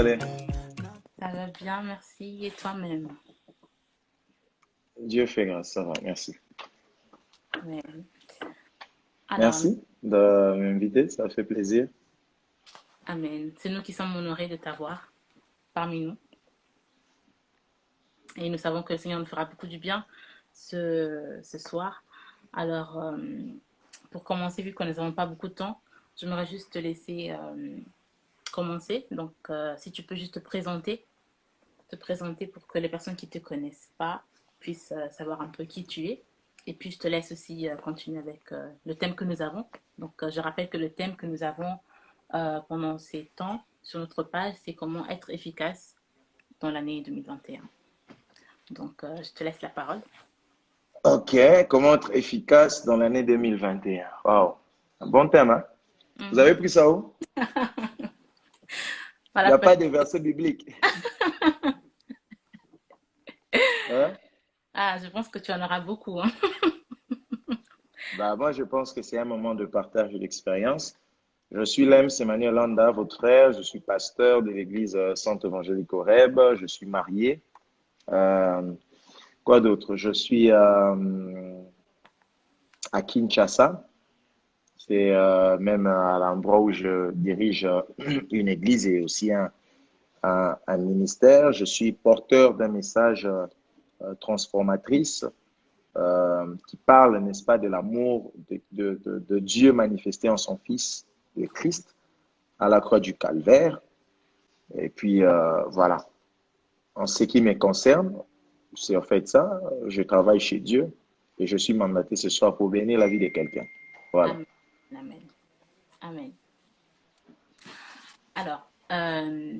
aller? Ça va bien, merci. Et toi-même? Dieu fait grâce, ça va, merci. Amen. Alors, Merci de m'inviter, ça fait plaisir. Amen. C'est nous qui sommes honorés de t'avoir parmi nous. Et nous savons que le Seigneur nous fera beaucoup du bien ce soir. Alors, pour commencer, vu que nous n'avons pas beaucoup de temps, j'aimerais juste te laisser commencer. Donc, si tu peux juste te présenter pour que les personnes qui ne te connaissent pas puissent savoir un peu qui tu es. Et puis, je te laisse aussi continuer avec le thème que nous avons. Donc, je rappelle que le thème que nous avons pendant ces temps sur notre page, c'est comment être efficace dans l'année 2021. Donc, je te laisse la parole. Ok, comment être efficace dans l'année 2021? Wow, un bon thème, hein? Vous avez Mhm. pris ça où? Il n'y Voilà, a pas de verset biblique. Hein? ah, je pense que tu en auras beaucoup. Hein. Bah, moi, je pense que c'est un moment de partage d'expérience. Je suis Lems Emmanuel Landa, votre frère. Je suis pasteur de l'église Centre Évangélique Horeb. Je suis marié. Euh, quoi d'autre? Je suis à Kinshasa. C'est même à l'endroit où je dirige une église et aussi un ministère. Je suis porteur d'un message transformatrice qui parle, n'est-ce pas, de l'amour de Dieu manifesté en son Fils, le Christ, à la croix du Calvaire. Et puis, voilà. En ce qui me concerne, c'est en fait ça. Je travaille chez Dieu et je suis mandaté ce soir pour bénir la vie de quelqu'un. Voilà. Amen. Amen. Amen. Alors,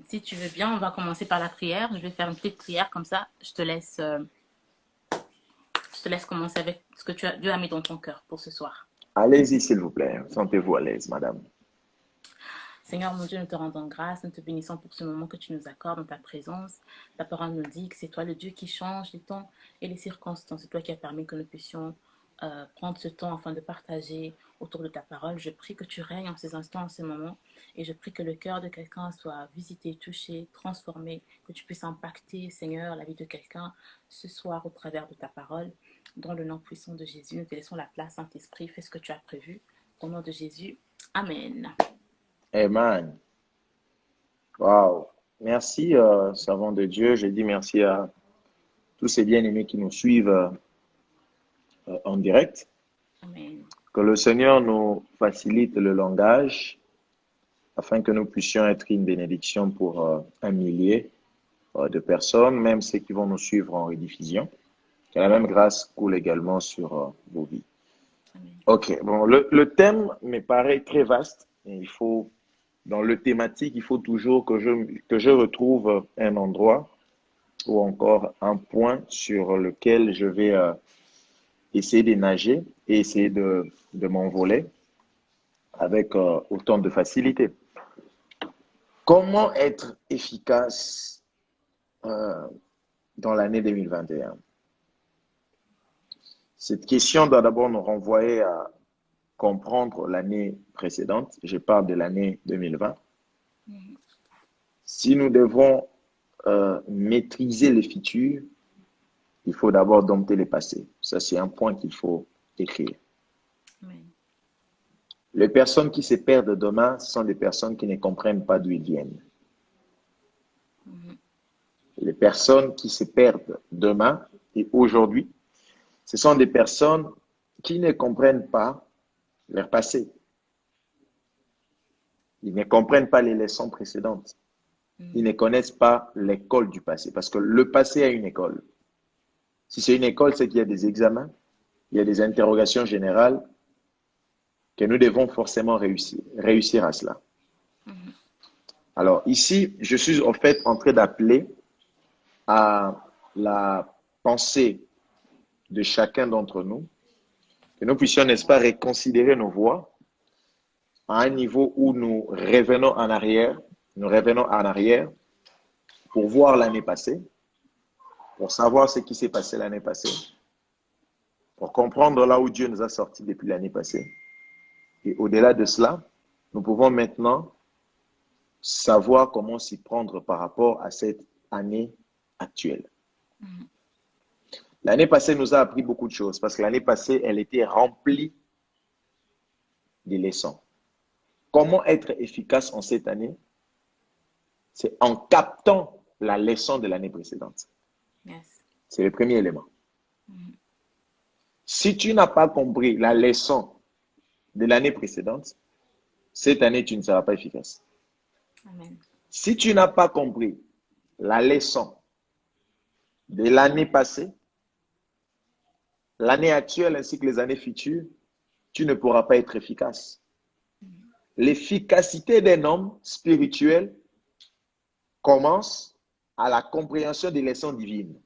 si tu veux bien, on va commencer par la prière. Je vais faire une petite prière comme ça. Je te laisse commencer avec ce que Dieu a mis dans ton cœur pour ce soir. Allez-y, s'il vous plaît. Sentez-vous à l'aise, madame. Seigneur, mon Dieu, nous te rendons grâce, nous te bénissons pour ce moment que tu nous accordes dans ta présence. Ta parole nous dit que c'est toi le Dieu qui change les temps et les circonstances. C'est toi qui as permis que nous puissions prendre ce temps afin de partager autour de ta parole. Je prie que tu règnes en ces instants, en ces moments, et je prie que le cœur de quelqu'un soit visité, touché, transformé, que tu puisses impacter, Seigneur, la vie de quelqu'un ce soir au travers de ta parole. Dans le nom puissant de Jésus, nous te laissons la place, Saint-Esprit, fais ce que tu as prévu. Au nom de Jésus, Amen. Amen. Wow. Merci, servant de Dieu. Je dis merci à tous ces bien-aimés qui nous suivent en direct. Amen. Que le Seigneur nous facilite le langage afin que nous puissions être une bénédiction pour un millier de personnes, même ceux qui vont nous suivre en rediffusion. Que la même grâce coule également sur vos vies. Amen. Ok, bon, le thème me paraît très vaste. Et il faut, dans le thématique, il faut toujours que je retrouve un endroit ou encore un point sur lequel je vais essayer de nager et essayer de m'envoler avec autant de facilité. Comment être efficace euh, dans l'année 2021? Cette question doit d'abord nous renvoyer à comprendre l'année précédente. Je parle de l'année 2020. Mhm. Si nous devons maîtriser le futur, il faut d'abord dompter le passé. Ça, c'est un point qu'il faut écrire. Amen. Les personnes qui se perdent demain, ce sont des personnes qui ne comprennent pas d'où ils viennent. Mhm. Les personnes qui se perdent demain et aujourd'hui, ce sont des personnes qui ne comprennent pas leur passé. Ils ne comprennent pas les leçons précédentes. Ils Mhm. ne connaissent pas l'école du passé. Parce que le passé a une école. Si c'est une école, c'est qu'il y a des examens, il y a des interrogations générales que nous devons forcément réussir à cela. Mhm. Alors ici, je suis en fait en train d'appeler à la pensée de chacun d'entre nous, que nous puissions, n'est-ce pas, reconsidérer nos voies à un niveau où nous revenons en arrière pour voir l'année passée, pour savoir ce qui s'est passé l'année passée, pour comprendre là où Dieu nous a sortis depuis l'année passée. Et au-delà de cela, nous pouvons maintenant savoir comment s'y prendre par rapport à cette année actuelle. L'année passée nous a appris beaucoup de choses parce que l'année passée, elle était remplie de leçons. Comment être efficace en cette année? C'est en captant la leçon de l'année précédente. Yes. C'est le premier élément. Si tu n'as pas compris la leçon de l'année précédente, cette année, tu ne seras pas efficace. Amen. Si tu n'as pas compris la leçon de l'année passée, l'année actuelle ainsi que les années futures, tu ne pourras pas être efficace. L'efficacité d'un homme spirituel commence à la compréhension des leçons divines.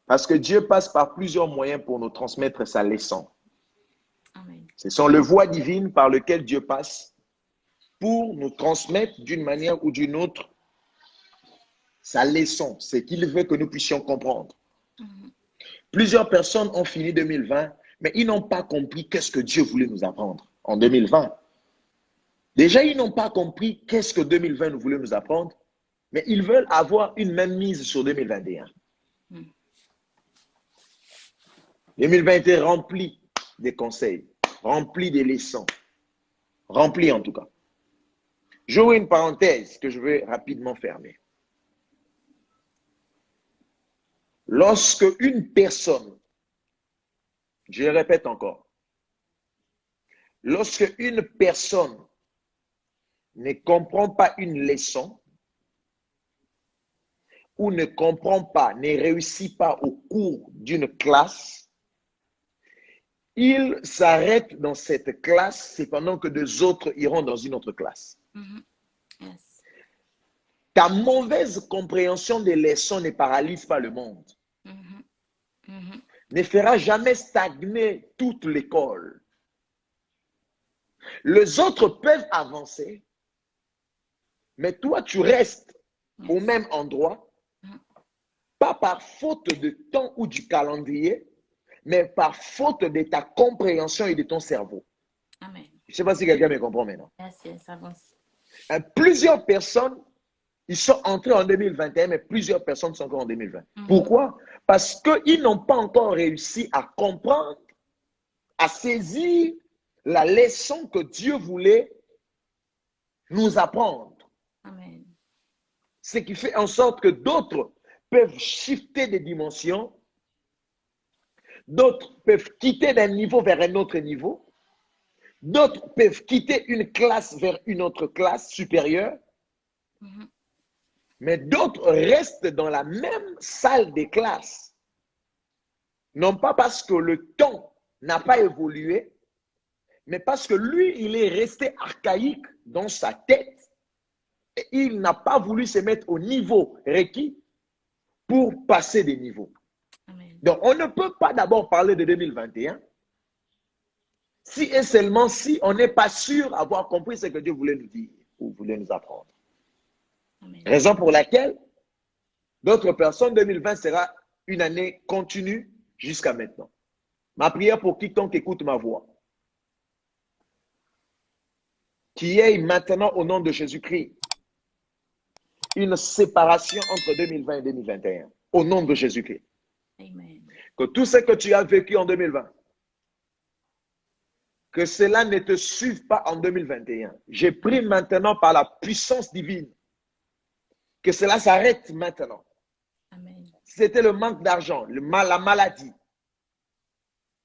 Parce que Dieu passe par plusieurs moyens pour nous transmettre sa leçon. Amen. Ce sont les voies divines par lesquelles Dieu passe pour nous transmettre d'une manière ou d'une autre sa leçon, ce qu'il veut que nous puissions comprendre. Plusieurs personnes ont fini 2020, mais ils n'ont pas compris qu'est-ce que Dieu voulait nous apprendre en 2020. Déjà, ils n'ont pas compris qu'est-ce que 2020 nous voulait nous apprendre, mais ils veulent avoir une même mise sur 2021. 2020 est rempli des conseils, rempli des leçons, rempli en tout cas. J'ouvre une parenthèse que je vais rapidement fermer. Lorsque une personne, je le répète encore, lorsque une personne ne comprend pas une leçon ou ne comprend pas, ne réussit pas au cours d'une classe, il s'arrête dans cette classe, c'est pendant que deux autres iront dans une autre classe. Yes. Ta mauvaise compréhension des leçons ne paralyse pas le monde. Ne fera jamais stagner toute l'école. Les autres peuvent avancer, mais toi, tu restes au même endroit, pas par faute de temps ou du calendrier, mais par faute de ta compréhension et de ton cerveau. Amen. Je ne sais pas si quelqu'un me comprend maintenant. Yes, yes, avance. Plusieurs personnes, ils sont entrés en 2021, mais plusieurs personnes sont encore en 2020. Pourquoi? Parce qu'ils n'ont pas encore réussi à comprendre, à saisir la leçon que Dieu voulait nous apprendre. Amen. Ce qui fait en sorte que d'autres peuvent shifter des dimensions, d'autres peuvent quitter d'un niveau vers un autre niveau, d'autres peuvent quitter une classe vers une autre classe supérieure, mais d'autres restent dans la même salle des classes. Non pas parce que le temps n'a pas évolué, mais parce que lui, il est resté archaïque dans sa tête et il n'a pas voulu se mettre au niveau requis pour passer des niveaux. Amen. Donc, on ne peut pas d'abord parler de 2021 si et seulement si on n'est pas sûr d'avoir compris ce que Dieu voulait nous dire ou voulait nous apprendre. Amen. Raison pour laquelle d'autres personnes, 2020 sera une année continue jusqu'à maintenant. Ma prière pour quiconque écoute ma voix, qui est maintenant au nom de Jésus-Christ une séparation entre 2020 et 2021, au nom de Jésus-Christ. Amen. Que tout ce que tu as vécu en 2020, que cela ne te suive pas en 2021. J'ai pris maintenant par la puissance divine que cela s'arrête maintenant. Amen. C'était le manque d'argent, la maladie,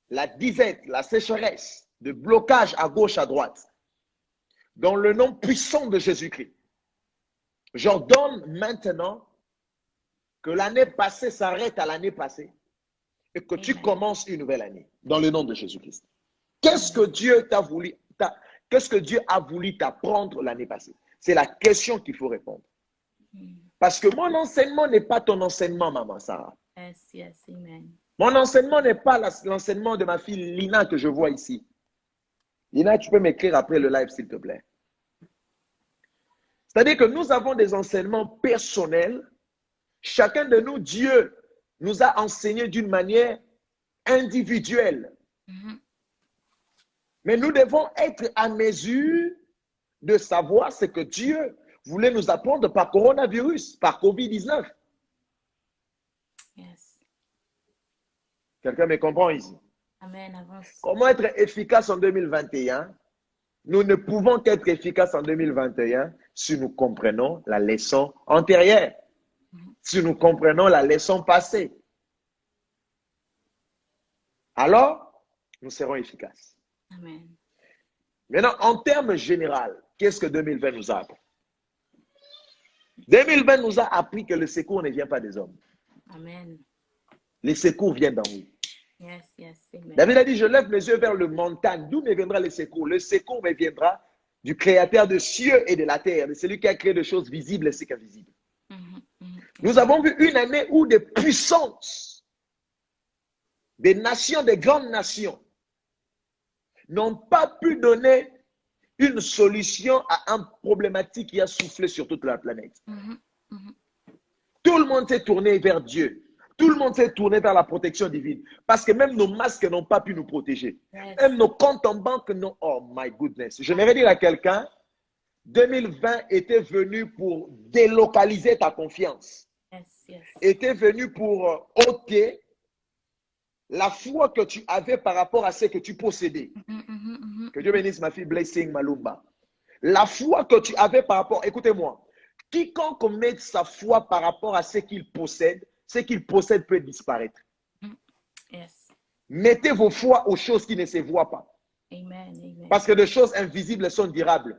la disette, la sécheresse, le blocage à gauche, à droite. Dans le nom puissant de Jésus-Christ, j'ordonne maintenant que l'année passée s'arrête à l'année passée et que tu commences une nouvelle année dans le nom de Jésus-Christ. Qu'est-ce que Dieu t'a voulu, qu'est-ce que Dieu a voulu t'apprendre l'année passée? C'est la question qu'il faut répondre. Parce que mon enseignement n'est pas ton enseignement, maman Sarah. Yes, yes, amen. Mon enseignement n'est pas l'enseignement de ma fille Lina que je vois ici. Lina, tu peux m'écrire après le live, s'il te plaît. C'est-à-dire que nous avons des enseignements personnels. Chacun de nous, Dieu nous a enseigné d'une manière individuelle. Mais nous devons être à mesure de savoir ce que Dieu voulait nous apprendre par coronavirus, par COVID-19. Yes. Quelqu'un me comprend ici? Amen. Avance. Comment être efficace en 2021? Nous ne pouvons qu'être efficaces en 2021 si nous comprenons la leçon antérieure, si nous comprenons la leçon passée. Alors, nous serons efficaces. Amen. Maintenant, en termes généraux, qu'est-ce que 2020 nous a appris? 2020 nous a appris que le secours ne vient pas des hommes. Amen. Les secours viennent d'en haut. Yes, yes. Amen. David a dit, je lève mes yeux vers le montagne. D'où me viendra le secours? Le secours me viendra du Créateur des cieux et de la terre, de celui qui a créé des choses visibles et ce qu'invisibles. Nous avons vu une année où des puissances, des nations, des grandes nations, n'ont pas pu donner une solution à un problématique qui a soufflé sur toute la planète. Tout le monde s'est tourné vers Dieu. Tout le monde s'est tourné vers la protection divine. Parce que même nos masques n'ont pas pu nous protéger. Yes. Même nos comptes en banque n'ont... Oh my goodness. J'aimerais dire à quelqu'un, 2020 était venu pour délocaliser ta confiance. Yes, yes. Était venu pour ôter la foi que tu avais par rapport à ce que tu possédais. Que Dieu bénisse ma fille Blessing Malumba. La foi que tu avais par rapport... Écoutez-moi. Quiconque met sa foi par rapport à ce qu'il possède peut disparaître. Yes. Mettez vos foi aux choses qui ne se voient pas. Amen. Amen. Parce que les choses invisibles sont durables.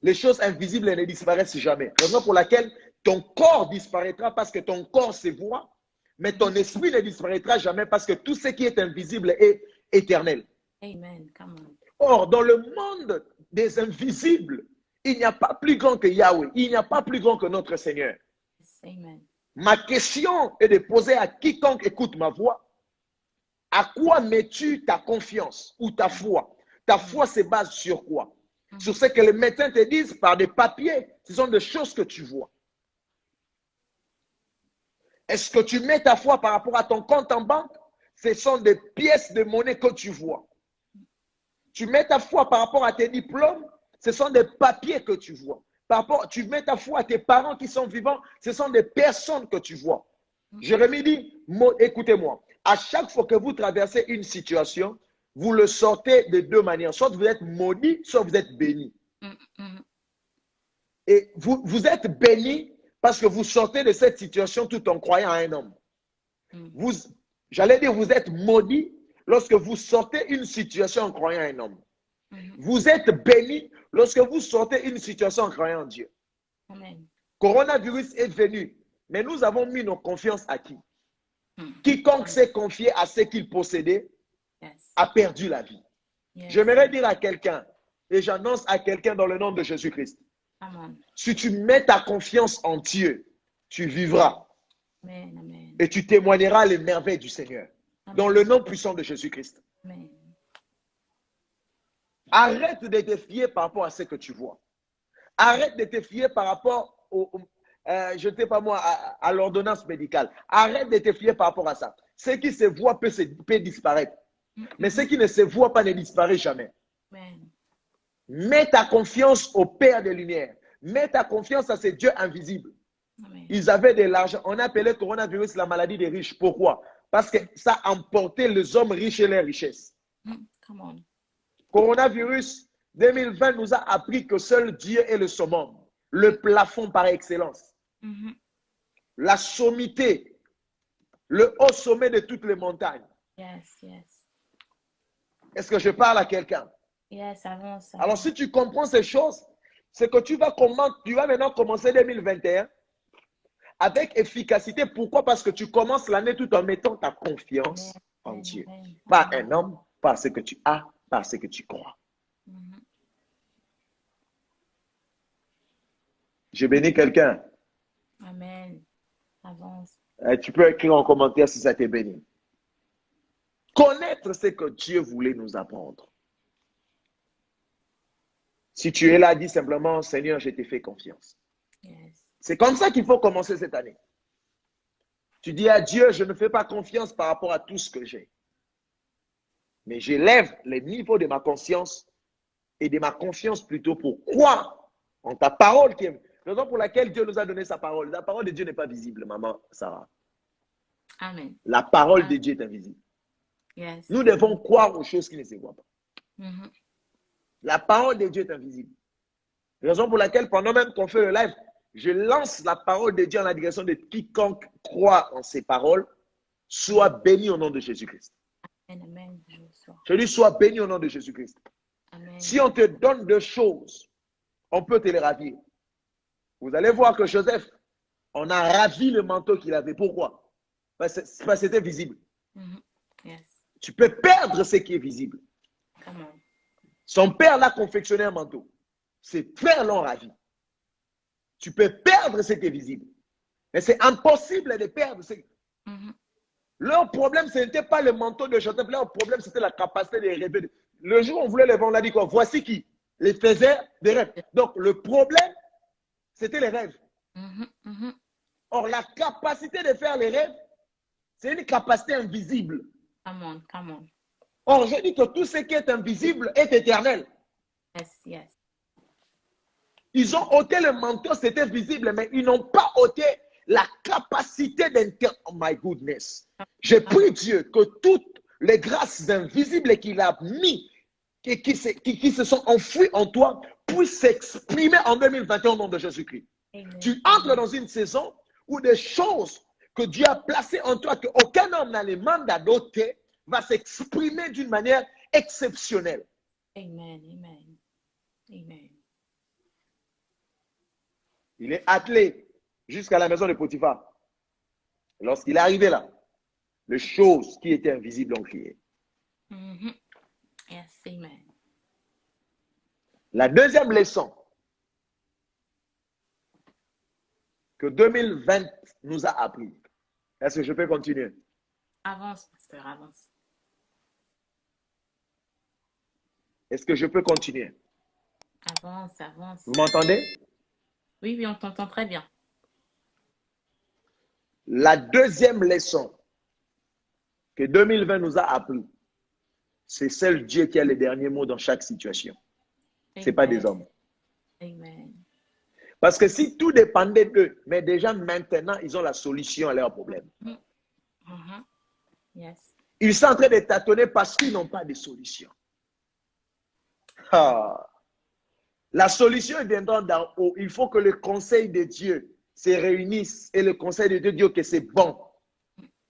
Les choses invisibles ne disparaissent jamais. Raison pour laquelle ton corps disparaîtra parce que ton corps se voit, mais ton esprit ne disparaîtra jamais parce que tout ce qui est invisible est éternel. Amen. Come on. Or, dans le monde des invisibles, il n'y a pas plus grand que Yahweh. Il n'y a pas plus grand que notre Seigneur. Yes. Amen. Ma question est de poser à quiconque écoute ma voix, à quoi mets-tu ta confiance ou ta foi? Ta foi se base sur quoi? Sur ce que les médecins te disent par des papiers. Ce sont des choses que tu vois. Est-ce que tu mets ta foi par rapport à ton compte en banque? Ce sont des pièces de monnaie que tu vois. Tu mets ta foi par rapport à tes diplômes? Ce sont des papiers que tu vois. Tu mets ta foi à tes parents qui sont vivants? Ce sont des personnes que tu vois. Jérémie dit, écoutez-moi, à chaque fois que vous traversez une situation, vous le sortez de deux manières. Soit vous êtes maudit, soit vous êtes béni. Et vous êtes béni parce que vous sortez de cette situation tout en croyant à un homme. J'allais dire, vous êtes maudit lorsque vous sortez une situation en croyant à un homme. Vous êtes béni lorsque vous sortez une situation en croyant en Dieu. Amen. Coronavirus est venu, mais nous avons mis nos confiances à qui? Quiconque s'est confié à ce qu'il possédait Yes. a perdu la vie. Yes. J'aimerais dire à quelqu'un, et j'annonce à quelqu'un dans le nom de Jésus-Christ, Come on. si tu mets ta confiance en Dieu, tu vivras Amen. Amen. et tu témoigneras les merveilles du Seigneur. Dans le nom puissant de Jésus-Christ. Amen. Arrête de te fier par rapport à ce que tu vois. Arrête de te fier par rapport je ne sais pas moi, à l'ordonnance médicale. Arrête de te fier par rapport à ça. Ce qui se voit peut disparaître. Mais ce qui ne se voit pas ne disparaît jamais. Amen. Mets ta confiance au Père des Lumières. Mets ta confiance à ces dieux invisibles. Amen. Ils avaient de l'argent. On appelait le coronavirus la maladie des riches. Pourquoi? Parce que ça emportait les hommes riches et leurs richesses. Come on. Coronavirus 2020 nous a appris que seul Dieu est le summum, le plafond par excellence, la sommité, le haut sommet de toutes les montagnes. Yes, yes. Est-ce que je parle à quelqu'un? Yes, avance. Alors, si tu comprends ces choses, c'est que tu vas maintenant commencer 2021 avec efficacité. Pourquoi? Parce que tu commences l'année tout en mettant ta confiance en Dieu. Pas un homme, pas ce que tu as, pas ce que tu crois. Je bénis quelqu'un. Amen. Avance. Tu peux écrire en commentaire si ça t'est béni. Connaître ce que Dieu voulait nous apprendre. Si tu es là, dis simplement, Seigneur, je t'ai fait confiance. Yes. C'est comme ça qu'il faut commencer cette année. Tu dis à Dieu, je ne fais pas confiance par rapport à tout ce que j'ai. Mais j'élève le niveau de ma conscience et de ma confiance plutôt pour croire en ta parole qui est... Raison pour laquelle Dieu nous a donné sa parole. La parole de Dieu n'est pas visible, maman Sarah. Amen. La parole de Dieu est invisible. Yes. Nous devons croire aux choses qui ne se voient pas. Mhm. La parole de Dieu est invisible. Raison pour laquelle, pendant même qu'on fait le live, je lance la parole de Dieu en la direction de quiconque croit en ces paroles, soit béni au nom de Jésus-Christ. Amen. Je dis, sois béni au nom de Jésus-Christ. Amen. Si on te donne deux choses, on peut te les ravir. Vous allez voir que Joseph, on a ravi le manteau qu'il avait. Pourquoi? Parce que c'était visible. Mhm. Yes. Tu peux perdre ce qui est visible. Come on. Son père l'a confectionné un manteau. Ses frères l'ont ravi. Tu peux perdre ce qui est visible. Mais c'est impossible de perdre. Mhm. Leur problème, ce n'était pas le manteau de Joseph. Leur problème, c'était la capacité de rêver. Le jour où on voulait les vendre, on a dit quoi? Voici qui les faisait des rêves. Donc, le problème, c'était les rêves. Mhm. Mhm. Or, la capacité de faire les rêves, c'est une capacité invisible. Come on. Come on. Or, je dis que tout ce qui est invisible est éternel. Yes. Yes. Ils ont ôté le manteau, c'était visible, mais ils n'ont pas ôté la capacité d'inter... Oh my goodness. Je prie Dieu que toutes les grâces invisibles qu'il a mis, qui se sont enfouies en toi, puissent s'exprimer en 2021 au nom de Jésus-Christ. Tu entres dans une saison où des choses que Dieu a placées en toi, qu'aucun homme n'a le mandat d'ôter, va s'exprimer d'une manière exceptionnelle. Amen. Amen. Amen. Il est attelé jusqu'à la maison de Potiphar. Lorsqu'il est arrivé là, les choses qui étaient invisibles ont crié. Mm-hmm. Yes, amen. La deuxième leçon que 2020 nous a appris. Est-ce que je peux continuer? Avance, pasteur, avance. Est-ce que je peux continuer? Avance, avance. Vous m'entendez? Oui, oui, on t'entend très bien. La deuxième leçon que 2020 nous a appris, c'est seul Dieu qui a les derniers mots dans chaque situation. Ce n'est pas des hommes. Amen. Parce que si tout dépendait d'eux, mais déjà maintenant, ils ont la solution à leurs problèmes. Yes. Ils sont en train de tâtonner parce qu'ils n'ont pas de solution. Ah. La solution viendra d'en haut. Il faut que le conseil de Dieu se réunisse et le conseil de Dieu dit que c'est bon,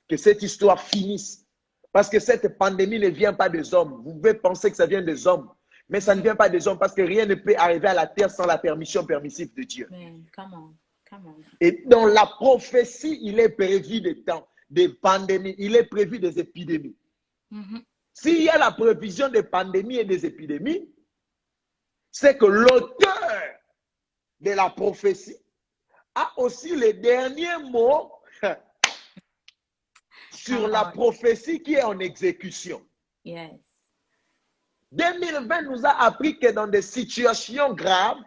que cette histoire finisse. Parce que cette pandémie ne vient pas des hommes. Vous pouvez penser que ça vient des hommes, mais ça ne vient pas des hommes parce que rien ne peut arriver à la terre sans la permission permissive de Dieu. Amen. Come on. Come on. Et dans la prophétie, il est prévu des temps, des pandémies, il est prévu des épidémies. S'il y a la prévision des pandémies et des épidémies, c'est que l'auteur de la prophétie a aussi les derniers mots sur la prophétie qui est en exécution. Yes. 2020 nous a appris que dans des situations graves,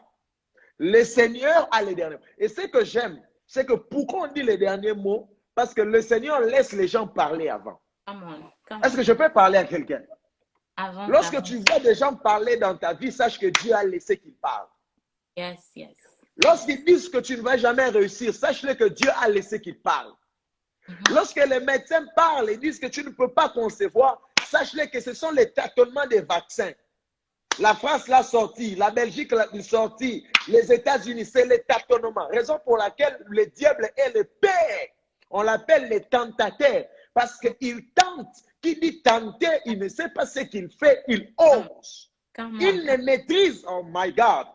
le Seigneur a les derniers mots. Et ce que j'aime, c'est que pourquoi on dit les derniers mots? Parce que le Seigneur laisse les gens parler avant. Est-ce que je peux parler à quelqu'un? Lorsque tu vois des gens parler dans ta vie, sache que Dieu a laissé qu'ils parlent. Yes, yes. Lorsqu'ils disent que tu ne vas jamais réussir, sache-le que Dieu a laissé qu'ils parlent. Lorsque les médecins parlent et disent que tu ne peux pas concevoir, sache-le que ce sont les tâtonnements des vaccins. La France l'a sorti, la Belgique l'a sorti, les États-Unis, c'est les tâtonnements. Raison pour laquelle le diable est le père. On l'appelle les tentateurs parce qu'il tente. Qui dit tenter, il ne sait pas ce qu'il fait, il ose. Il ne maîtrise, oh my God.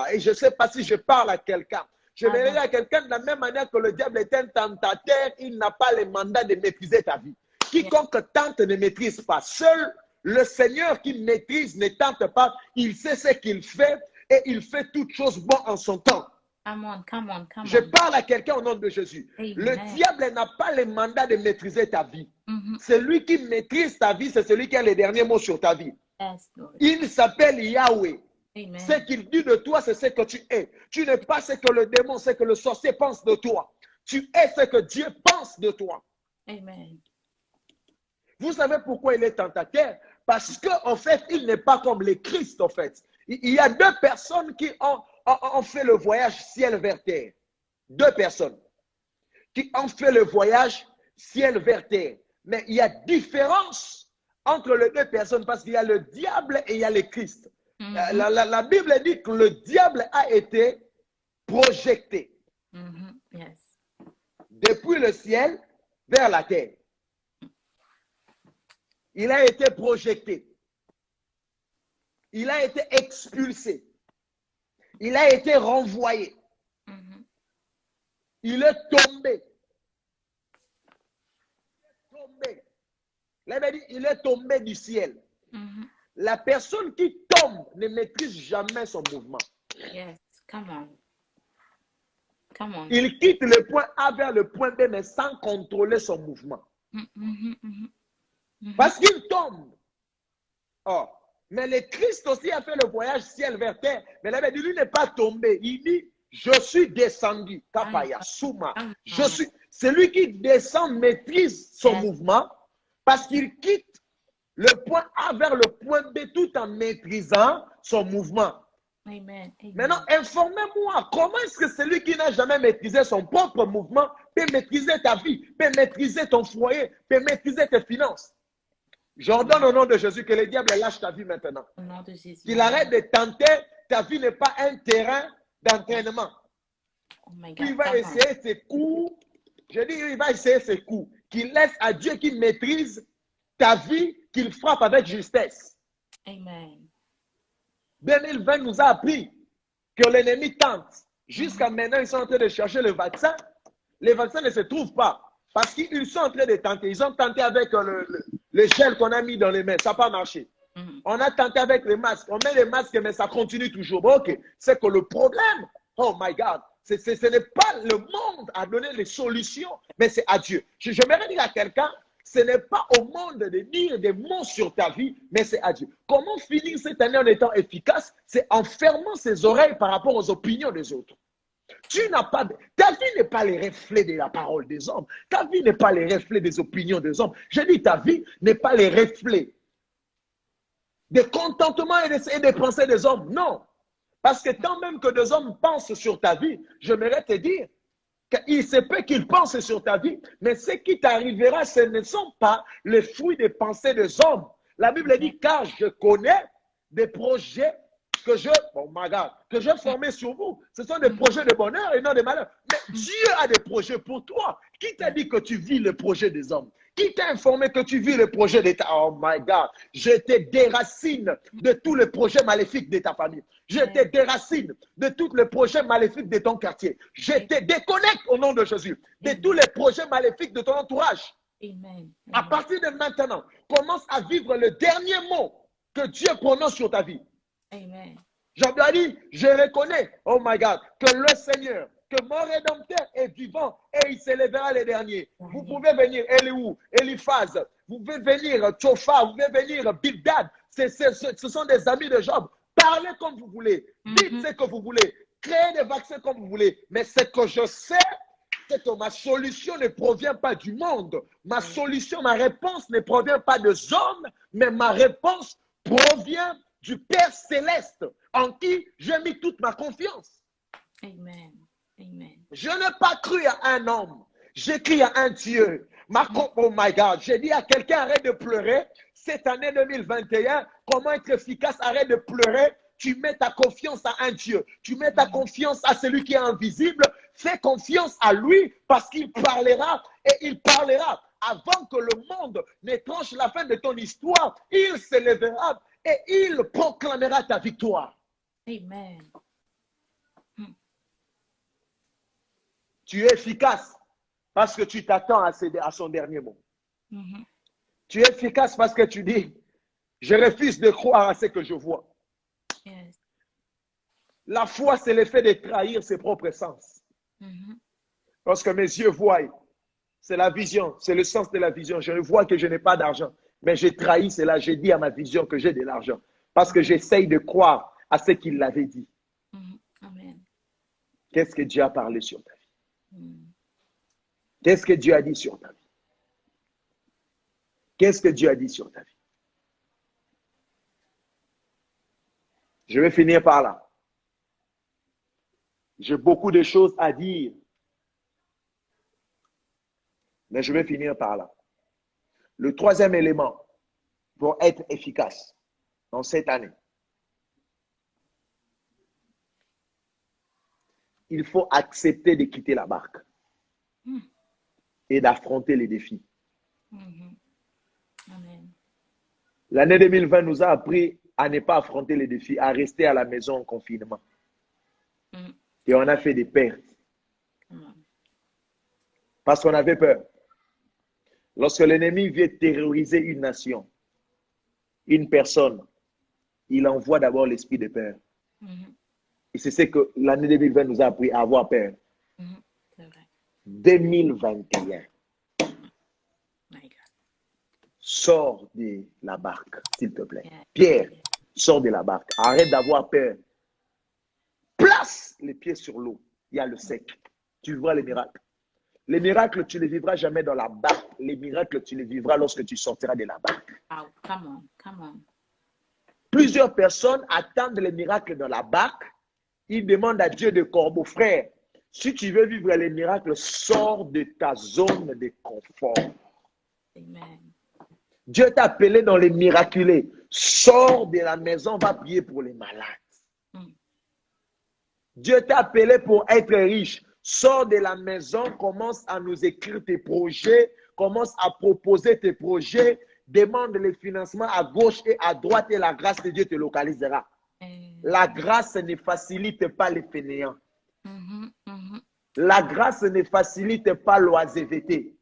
Et je ne sais pas si je parle à quelqu'un. Je vais dire à quelqu'un de la même manière que le diable est un tentateur, il n'a pas le mandat de maîtriser ta vie. Quiconque tente ne maîtrise pas. Seul le Seigneur qui maîtrise ne tente pas. Il sait ce qu'il fait et il fait toutes choses bonnes en son temps. Come on. Je parle à quelqu'un au nom de Jésus. Amen. Le diable n'a pas le mandat de maîtriser ta vie. Celui qui maîtrise ta vie, c'est celui qui a les derniers mots sur ta vie. Yes, Il s'appelle Yahweh. Amen. Ce qu'il dit de toi, c'est ce que tu es. Tu n'es pas ce que le démon, ce que le sorcier pense de toi. Tu es ce que Dieu pense de toi. Amen. Vous savez pourquoi il est tentateur? Parce qu'en fait, il n'est pas comme les Christ, en fait. Il y a deux personnes qui ont fait le voyage ciel vers terre. Deux personnes qui ont fait le voyage ciel vers terre. Mais il y a différence entre les deux personnes parce qu'il y a le diable et il y a le Christ. La Bible dit que le diable a été projeté Yes. depuis le ciel vers la terre. Il a été projeté. Il a été expulsé. Il a été renvoyé. Il est tombé. Il est tombé du ciel. La personne qui tombe ne maîtrise jamais son mouvement. Yes, come on. Come on. Il quitte le point A vers le point B, mais sans contrôler son mouvement. Parce qu'il tombe. Oh. Mais le Christ aussi a fait le voyage ciel vers terre. Mais là, lui n'est pas tombé. Il dit, je suis descendu. Kapaya, Souma. Je suis. Celui qui descend maîtrise son mouvement parce qu'il quitte le point A vers le point B tout en maîtrisant son mouvement. Amen. Maintenant, informez-moi, comment est-ce que celui qui n'a jamais maîtrisé son propre mouvement peut maîtriser ta vie, peut maîtriser ton foyer, peut maîtriser tes finances? J'ordonne au nom de Jésus que le diable lâche ta vie maintenant. Au nom de Jésus. Qu'il arrête de tenter. Ta vie n'est pas un terrain d'entraînement. Oh my God. Il va essayer ses coups. Je dis, il va essayer ses coups. Qu'il laisse à Dieu qui maîtrise ta vie, qu'il frappe avec justesse. Amen. 2020 nous a appris que l'ennemi tente. Jusqu'à maintenant, ils sont en train de chercher le vaccin. Les vaccins ne se trouvent pas. Parce qu'ils sont en train de tenter. Ils ont tenté avec le gel qu'on a mis dans les mains. Ça n'a pas marché. On a tenté avec les masques. On met les masques, mais ça continue toujours. Bon, ok. C'est que le problème, oh my God, ce n'est pas le monde à donner les solutions, mais c'est à Dieu. J'aimerais dire à quelqu'un, ce n'est pas au monde de dire des mots sur ta vie, mais c'est à Dieu. Comment finir cette année en étant efficace? C'est en fermant ses oreilles par rapport aux opinions des autres. Tu n'as pas, ta vie n'est pas les reflets de la parole des hommes. Ta vie n'est pas les reflets des opinions des hommes. Je dis, ta vie n'est pas les reflets des contentements et des pensées des hommes. Non. Parce que tant même que des hommes pensent sur ta vie, j'aimerais te dire qu'il se peut qu'ils pensent sur ta vie, mais ce qui t'arrivera, ce ne sont pas les fruits des pensées des hommes. La Bible dit, car je connais des projets que j'ai formés sur vous. Ce sont des projets de bonheur et non de malheur. Mais Dieu a des projets pour toi. Qui t'a dit que tu vis le projet des hommes? Qui t'a informé que tu vis le projet de ta... Oh my God. Je te déracine de tous les projets maléfiques de ta famille. Je te déracine de tous les projets maléfiques de ton quartier. Je te déconnecte au nom de Jésus de tous les projets maléfiques de ton entourage. Amen. À partir de maintenant, commence à vivre le dernier mot que Dieu prononce sur ta vie. Amen. Job a dit, je reconnais, oh my God, que le Seigneur, que mon Rédempteur est vivant et il s'élèvera les derniers. Vous pouvez venir Eliou, Eliphaz, vous pouvez venir Tchofa, vous pouvez venir Bildad. Ce sont des amis de Job. Parlez comme vous voulez, dites ce que vous voulez, créez des vaccins comme vous voulez. Mais ce que je sais, c'est que ma solution ne provient pas du monde. Ma solution, ma réponse ne provient pas des hommes, mais ma réponse provient du Père Céleste en qui j'ai mis toute ma confiance. Amen. Amen. Je n'ai pas cru à un homme, j'ai cru à un Dieu. Oh my God, j'ai dit à quelqu'un, arrête de pleurer. Cette année 2021, comment être efficace? Arrête de pleurer. Tu mets ta confiance à un Dieu. Tu mets ta confiance à celui qui est invisible. Fais confiance à lui parce qu'il parlera et il parlera. Avant que le monde ne tranche la fin de ton histoire, il s'élèvera et il proclamera ta victoire. Amen. Tu es efficace parce que tu t'attends à son dernier mot. Tu es efficace parce que tu dis, je refuse de croire à ce que je vois. Yes. La foi, c'est l'effet de trahir ses propres sens. Lorsque mes yeux voient, c'est la vision, c'est le sens de la vision. Je vois que je n'ai pas d'argent, mais j'ai trahi cela. J'ai dit à ma vision que j'ai de l'argent parce que j'essaye de croire à ce qu'il l'avait dit. Amen. Qu'est-ce que Dieu a parlé sur ta vie? Qu'est-ce que Dieu a dit sur ta vie? Qu'est-ce que Dieu a dit sur ta vie? Je vais finir par là. J'ai beaucoup de choses à dire, mais je vais finir par là. Le troisième élément pour être efficace dans cette année, il faut accepter de quitter la barque et d'affronter les défis. Amen. L'année 2020 nous a appris à ne pas affronter les défis, à rester à la maison en confinement. Et on a fait des pertes. Parce qu'on avait peur. Lorsque l'ennemi vient terroriser une nation, une personne, il envoie d'abord l'esprit de peur. Et c'est ce que l'année 2020 nous a appris à avoir peur. C'est vrai. 2021. Sors de la barque, s'il te plaît. Pierre, sors de la barque. Arrête d'avoir peur. Place les pieds sur l'eau. Il y a le sec. Tu vois les miracles. Les miracles, tu ne les vivras jamais dans la barque. Les miracles, tu les vivras lorsque tu sortiras de la barque. Oh, come on, come on. Plusieurs personnes attendent les miracles dans la barque. Ils demandent à Dieu de corbeau. Frère, si tu veux vivre les miracles, sors de ta zone de confort. Amen. Dieu t'a appelé dans les miraculés. Sors de la maison, va prier pour les malades. Dieu t'a appelé pour être riche. Sors de la maison, commence à nous écrire tes projets, commence à proposer tes projets, demande les financements à gauche et à droite et la grâce de Dieu te localisera. La grâce ne facilite pas les fainéants. La grâce ne facilite pas l'oisiveté.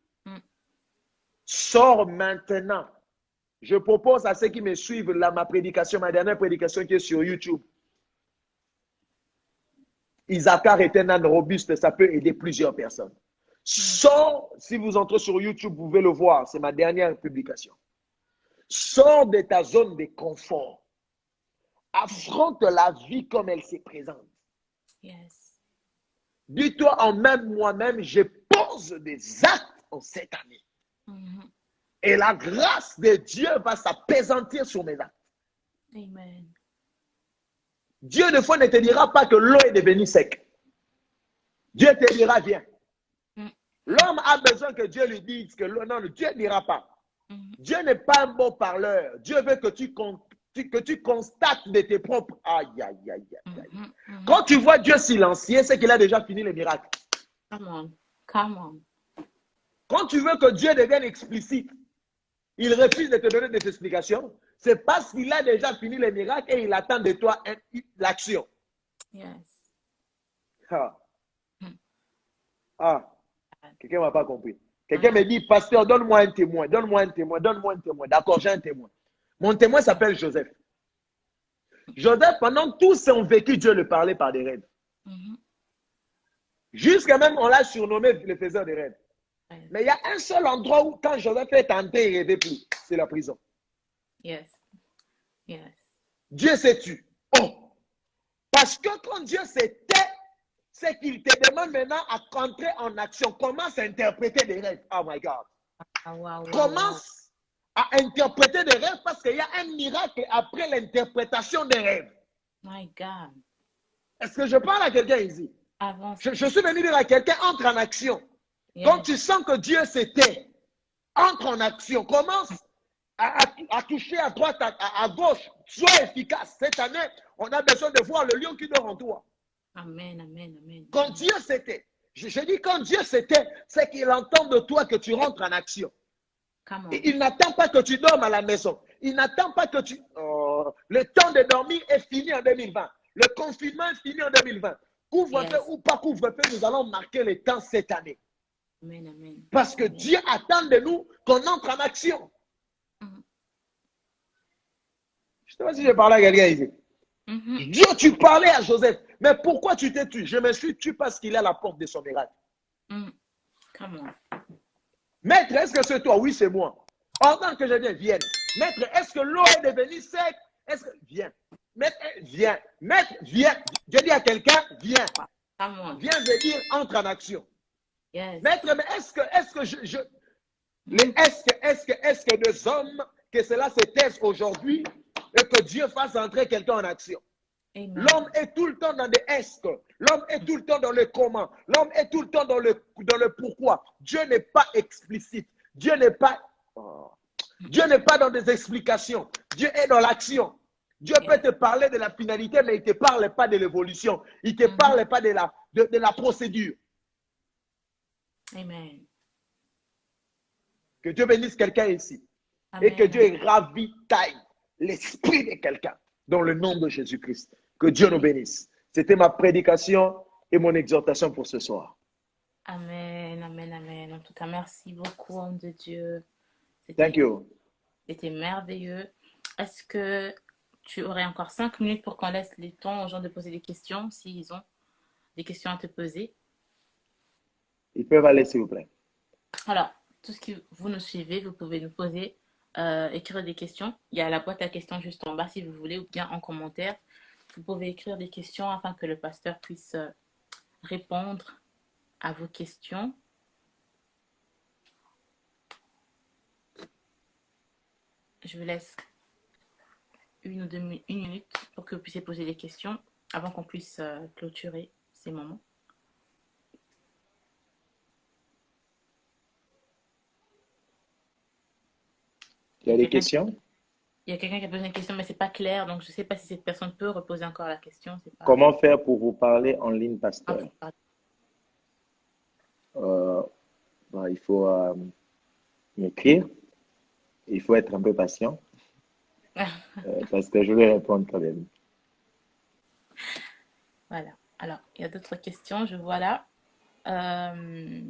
Sors maintenant. Je propose à ceux qui me suivent là, ma prédication, ma dernière prédication qui est sur YouTube. Isaacar est un âne robuste, ça peut aider plusieurs personnes. Sors, si vous entrez sur YouTube, vous pouvez le voir, c'est ma dernière publication. Sors de ta zone de confort. Affronte la vie comme elle se présente. Yes. Dis-toi en même moi-même, je pose des actes en cette année. Et la grâce de Dieu va s'appesantir sur mes actes. Amen. Dieu, des fois, ne te dira pas que l'eau est devenue sec. Dieu te dira, viens. L'homme a besoin que Dieu lui dise que l'eau, non, Dieu ne dira pas. Dieu n'est pas un bon parleur. Dieu veut que tu constates de tes propres... Aïe, aïe, aïe, aïe. Quand tu vois Dieu silencieux, c'est qu'il a déjà fini les miracles. Come on, come on. Quand tu veux que Dieu devienne explicite, il refuse de te donner des explications. C'est parce qu'il a déjà fini les miracles et il attend de toi l'action. Yes. Quelqu'un ne m'a pas compris. Quelqu'un me dit, pasteur, donne-moi un témoin, donne-moi un témoin, donne-moi un témoin. D'accord, j'ai un témoin. Mon témoin s'appelle Joseph. Joseph, pendant tout son vécu, Dieu le parlait par des rêves. Jusqu'à même, on l'a surnommé le faiseur des rêves. Mais il y a un seul endroit où, quand Joseph est tenté, il ne rêvait plus. C'est la prison. Yes. Yes. Dieu s'est tu. Oh! Parce que quand Dieu s'est tait, c'est qu'il te demande maintenant à entrer en action. Commence à interpréter des rêves. Oh my God. Commence à interpréter des rêves parce qu'il y a un miracle après l'interprétation des rêves. My God. Est-ce que je parle à quelqu'un ici? Je suis venu dire à quelqu'un, entre en action. Yes. Quand tu sens que Dieu s'est tait, entre en action. Commence à toucher à droite, à gauche. Sois efficace. Cette année, on a besoin de voir le lion qui dort en toi. Amen, amen, amen. Quand Dieu s'était, je dis quand Dieu s'était, c'est qu'il entend de toi que tu rentres en action. Et il n'attend pas que tu dormes à la maison. Il n'attend pas que tu... le temps de dormir est fini en 2020. Le confinement est fini en 2020. Couvre-feu ou pas couvre-feu, nous allons marquer le temps cette année. Amen, amen. Parce que Dieu attend de nous qu'on entre en action. Je ne sais pas si je parlais à quelqu'un ici. Dieu, tu parlais à Joseph. Mais pourquoi tu t'es tué? Je me suis tué parce qu'il est à la porte de son miracle. Come on. Maître, est-ce que c'est toi? Oui, c'est moi. Pendant que je viens, viens. Maître, est-ce que l'eau est devenue sec? Est-ce que... Viens. Maître, viens. Maître, viens. Je dis à quelqu'un, viens. Viens, veut dire entre en action. Yes. Maître, mais est-ce que des hommes, que cela se taise aujourd'hui et que Dieu fasse entrer quelqu'un en action? Amen. L'homme est tout le temps dans des est-ce que. L'homme est tout le temps dans le comment. L'homme est tout le temps dans le pourquoi. Dieu n'est pas explicite. Dieu n'est pas, oh. Dieu n'est pas dans des explications. Dieu est dans l'action. Dieu peut Yes. te parler de la finalité, mais il ne te parle pas de l'évolution. Il ne te Mhm. parle pas de la procédure. Amen. Que Dieu bénisse quelqu'un ici. Et que Amen. Dieu ravitaille l'esprit de quelqu'un dans le nom de Jésus-Christ. Que Dieu nous bénisse. C'était ma prédication et mon exhortation pour ce soir. Amen. Amen. Amen. En tout cas, merci beaucoup, homme de Dieu. Thank C'était you. C'était merveilleux. Est-ce que tu aurais encore 5 minutes pour qu'on laisse le temps aux gens de poser des questions, s'ils ont des questions à te poser? Ils peuvent aller, s'il vous plaît. Alors, tout ce qui vous nous suivez, vous pouvez nous poser, écrire des questions. Il y a la boîte à questions juste en bas si vous voulez, ou bien en commentaire. Vous pouvez écrire des questions afin que le pasteur puisse répondre à vos questions. Je vous laisse une minute pour que vous puissiez poser des questions avant qu'on puisse clôturer ces moments. Il y a des questions? Il y a quelqu'un qui a posé une question, mais c'est pas clair, donc je ne sais pas si cette personne peut reposer encore la question. C'est pas. Comment faire pour vous parler en ligne, Ah, pasteur? Euh, il faut m'écrire. Il faut être un peu patient parce que je vais répondre quand même. voilà. Alors, il y a d'autres questions, je vois là. Euh,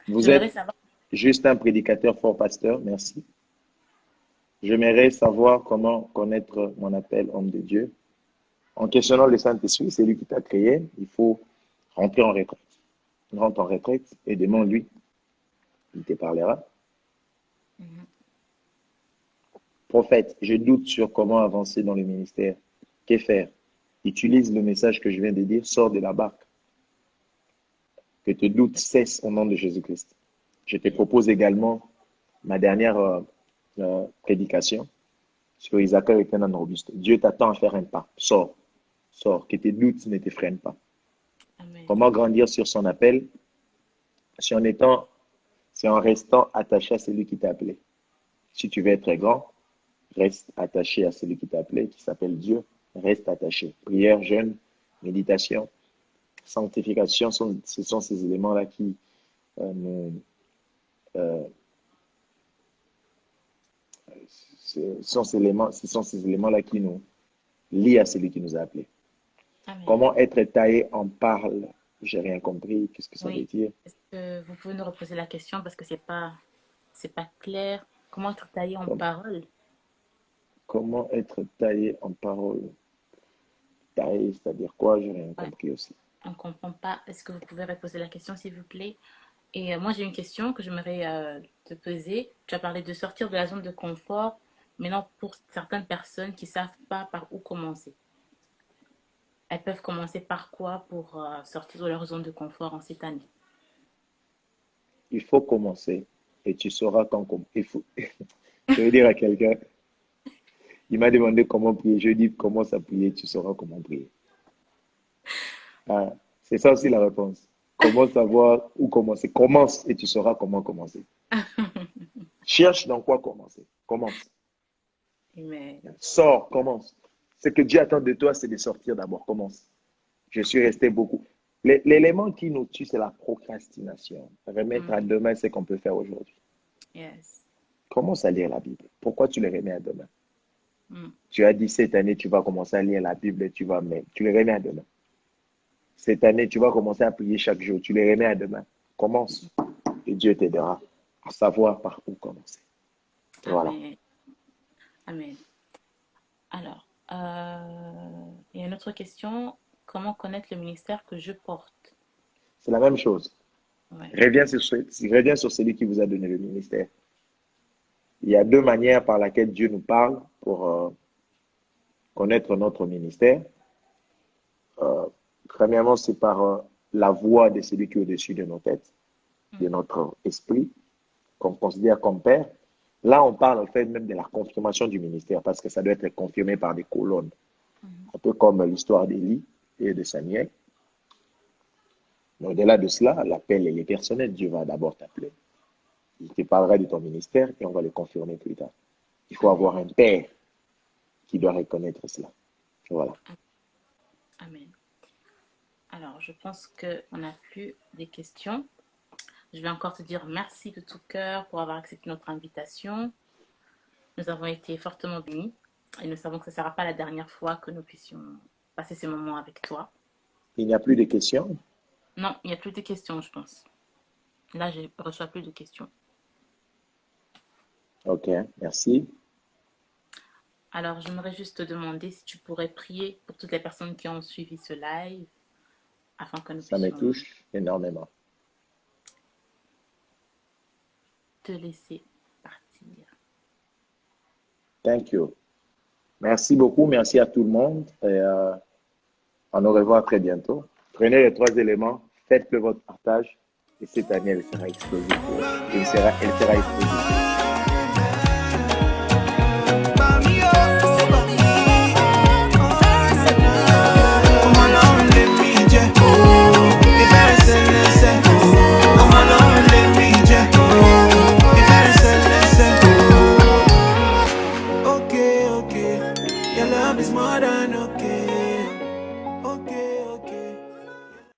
Vous J'aimerais êtes savoir. juste un prédicateur fort pasteur. Merci. J'aimerais savoir comment connaître mon appel homme de Dieu. En questionnant le Saint-Esprit, c'est lui qui t'a créé. Il faut rentrer en retraite. Rentre en retraite et demande-lui. Il te parlera. Mhm. Prophète, je doute sur comment avancer dans le ministère. Que faire? Utilise le message que je viens de dire. Sors de la barque. Que tes doutes cessent au nom de Jésus-Christ. Je te Yeah. propose également ma dernière prédication sur Isaac avec un âne robuste. Dieu t'attend à faire un pas. Sors. Sors. Que tes doutes ne te freinent pas. Amen. Comment grandir sur son appel? C'est en restant attaché à celui qui t'a appelé. Si tu veux être grand, reste attaché à celui qui t'a appelé, qui s'appelle Dieu. Reste attaché. Prière, jeûne, méditation, sanctification, ce sont ces éléments-là qui nous, euh, ce sont ces éléments-là qui nous lient à celui qui nous a appelés. Amen. Comment être taillé en parle? J'ai rien compris. Qu'est-ce que ça veut Oui. dire? Est-ce que vous pouvez nous reposer la question parce que c'est pas clair. Comment être taillé en Com- parole? Comment être taillé en parole? Taillé, c'est-à-dire quoi? J'ai rien Ouais, compris aussi. on ne comprend pas. Est-ce que vous pouvez reposer la question, s'il vous plaît? Et moi, j'ai une question que j'aimerais te poser. Tu as parlé de sortir de la zone de confort. Maintenant, pour certaines personnes qui ne savent pas par où commencer, elles peuvent commencer par quoi pour sortir de leur zone de confort en cette année? Il faut commencer et tu sauras quand il faut. Je vais dire à quelqu'un, il m'a demandé comment prier. Je lui dis commence à prier, tu sauras comment prier. Ah, c'est ça aussi la réponse. Comment savoir où commencer? Commence et tu sauras comment commencer. Cherche dans quoi commencer. Commence. Amen. Sors, commence. Ce que Dieu attend de toi, c'est de sortir d'abord. Commence. Je suis resté beaucoup. L'élément qui nous tue, c'est la procrastination. Remettre à Mm, demain ce qu'on peut faire aujourd'hui. yes. Commence à lire la Bible. Pourquoi tu le remets à demain? Mm, Tu as dit cette année, tu vas commencer à lire la Bible et tu le remets à demain. Cette année, tu vas commencer à prier chaque jour. Tu le remets à demain. Commence et Dieu t'aidera à savoir par où commencer. Voilà. amen. Amen. Alors, il y a une autre question. Comment connaître le ministère que je porte? C'est la même chose. Ouais. Reviens sur celui qui vous a donné le ministère. Il y a deux manières par lesquelles Dieu nous parle pour connaître notre ministère. Euh, Premièrement, c'est par la voix de celui qui est au-dessus de nos têtes, de Mhm. notre esprit, qu'on considère comme père. Là, on parle en fait même de la confirmation du ministère parce que ça doit être confirmé par des colonnes. Mhm. un peu comme l'histoire d'Élie et de Samuel. Mais au-delà de cela, l'appel est personnel. Dieu va d'abord t'appeler. Il te parlera de ton ministère et on va le confirmer plus tard. Il faut avoir Amen. un père qui doit reconnaître cela. Voilà. Amen. Alors, je pense qu'on n'a plus des questions. Je vais encore te dire merci de tout cœur pour avoir accepté notre invitation. Nous avons été fortement bénis et nous savons que ce ne sera pas la dernière fois que nous puissions passer ces moments avec toi. Il n'y a plus de questions? Non, il n'y a plus de questions, je pense. Là, je ne reçois plus de questions. Ok, merci. Alors, j'aimerais juste te demander si tu pourrais prier pour toutes les personnes qui ont suivi ce live afin que nous Ça me puissions touche énormément. te laisser partir. Thank you. Merci beaucoup. Merci à tout le monde. Et, on nous revoit très bientôt. Prenez les 3 éléments, faites-le votre partage et cette année, elle sera explosive. Elle sera explosive.